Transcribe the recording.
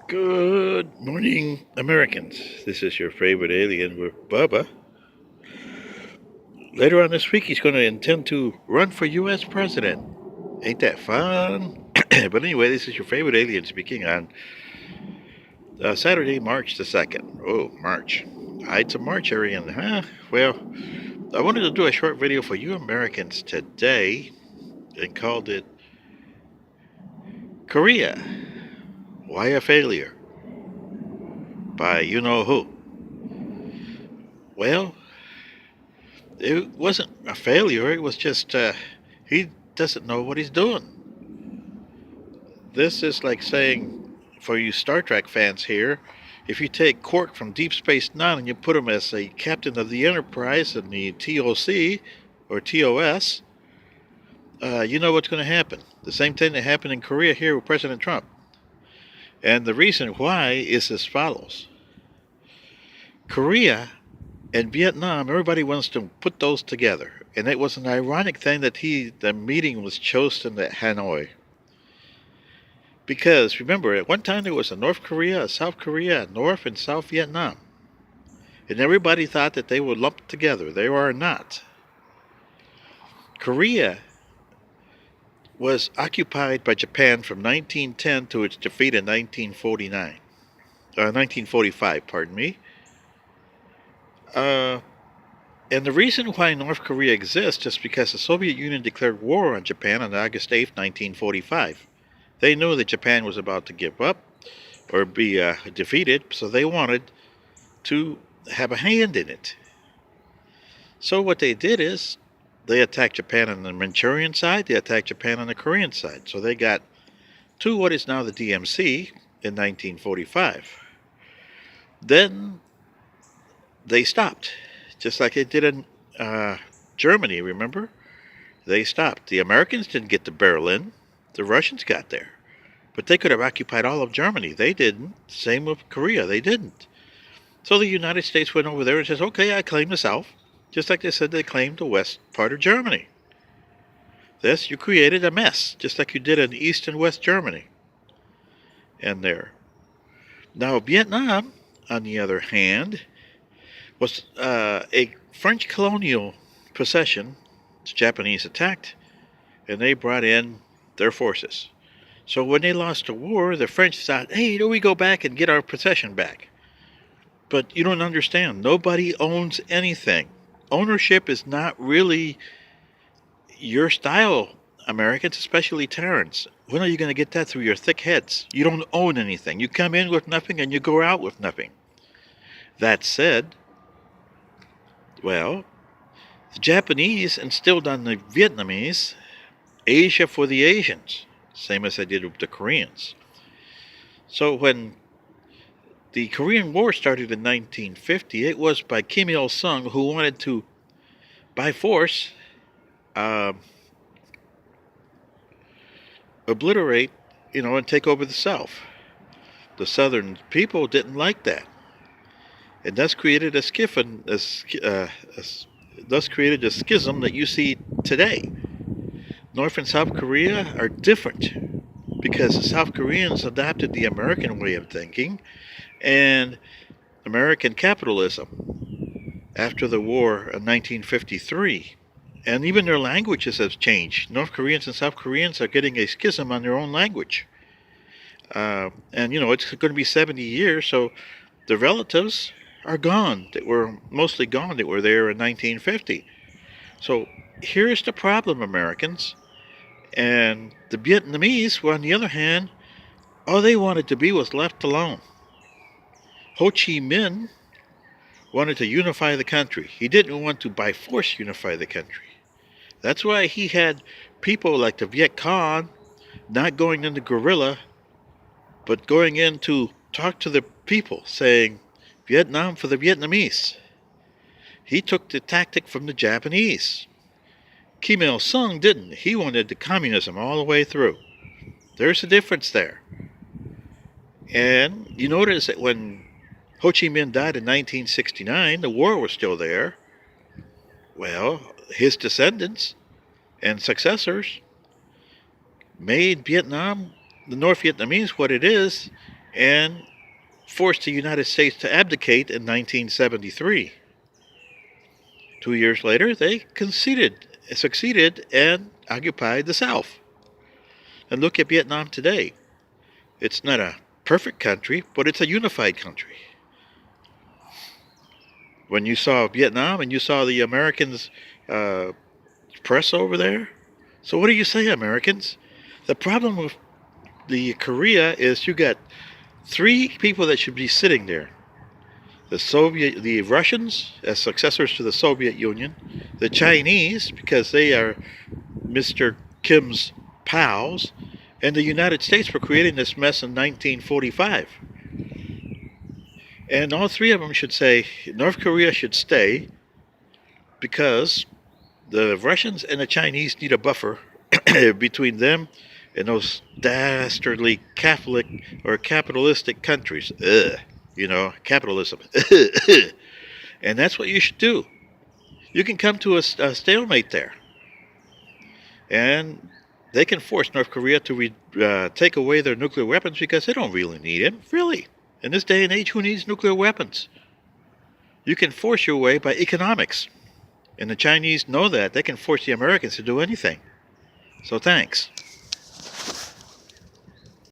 Good morning, Americans. This is your favorite alien with Bubba. Later on this week, he's going to intend to run for U.S. president. Ain't that fun? But anyway, this is your favorite alien speaking on Saturday, March the 2nd. Oh, March. It's a March alien, huh? Well, I wanted to do a short video for you Americans today and called it Korea. Why a failure? By you know who. Well, it wasn't a failure. It was just he doesn't know what he's doing. This is like saying, for you Star Trek fans here, if you take Quark from Deep Space Nine and you put him as a captain of the Enterprise in the TOC or TOS, you know what's going to happen. The same thing that happened in Korea here with President Trump. And the reason why is as follows. Korea and Vietnam, everybody wants to put those together. And it was an ironic thing that the meeting was chosen at Hanoi. Because remember, at one time there was a North Korea, a South Korea, a North and South Vietnam. And everybody thought that they were lumped together. They are not. Korea was occupied by Japan from 1910 to its defeat in 1945, pardon me. And the reason why North Korea exists is because the Soviet Union declared war on Japan on August 8, 1945. They knew that Japan was about to give up or be defeated, so they wanted to have a hand in it. So what they did is they attacked Japan on the Manchurian side, they attacked Japan on the Korean side. So they got to what is now the DMZ in 1945. Then they stopped, just like they did in Germany, remember? They stopped. The Americans didn't get to Berlin. The Russians got there. But they could have occupied all of Germany. They didn't. Same with Korea. They didn't. So the United States went over there and says, okay, I claim the South. Just like they said they claimed the west part of Germany. Thus, you created a mess, just like you did in East and West Germany. And there. Now, Vietnam, on the other hand, was a French colonial possession. The Japanese attacked, and they brought in their forces. So when they lost the war, the French thought, hey, do we go back and get our possession back? But you don't understand. Nobody owns anything. Ownership is not really your style, Americans, especially Terrence. When are you going to get that through your thick heads? You don't own anything. You come in with nothing and you go out with nothing. That said, well, the Japanese instilled on the Vietnamese Asia for the Asians, same as they did with the Koreans. So when the Korean War started in 1950, it was by Kim Il-sung, who wanted to, by force, obliterate, and take over the South. The Southern people didn't like that, and thus created a schism that you see today. North and South Korea are different because the South Koreans adopted the American way of thinking and American capitalism after the war in 1953. And even their languages have changed. North Koreans and South Koreans are getting a schism on their own language. And, it's going to be 70 years, so the relatives are gone. That were mostly gone that were there in 1950. So here's the problem, Americans. And the Vietnamese were, on the other hand, all they wanted to be was left alone. Ho Chi Minh wanted to unify the country. He didn't want to, by force, unify the country. That's why he had people like the Viet Cong not going into guerrilla, but going in to talk to the people, saying, Vietnam for the Vietnamese. He took the tactic from the Japanese. Kim Il-sung didn't. He wanted the communism all the way through. There's a difference there. And you notice that when Ho Chi Minh died in 1969, the war was still there. Well, his descendants and successors made Vietnam, the North Vietnamese, what it is, and forced the United States to abdicate in 1973. 2 years later, they succeeded, and occupied the South. And look at Vietnam today. It's not a perfect country, but it's a unified country. When you saw Vietnam and you saw the Americans uh, press over there, so what do you say, Americans? The problem with the Korea is you got three people that should be sitting there: the Russians as successors to the Soviet Union, the Chinese because they are Mr. Kim's pals, and the United States for creating this mess in 1945. And all three of them should say North Korea should stay because the Russians and the Chinese need a buffer between them and those dastardly Catholic or capitalistic countries. Ugh, capitalism. And that's what you should do. You can come to a stalemate there. And they can force North Korea to take away their nuclear weapons because they don't really need them. Really. In this day and age, who needs nuclear weapons? You can force your way by economics. And the Chinese know that. They can force the Americans to do anything. So thanks.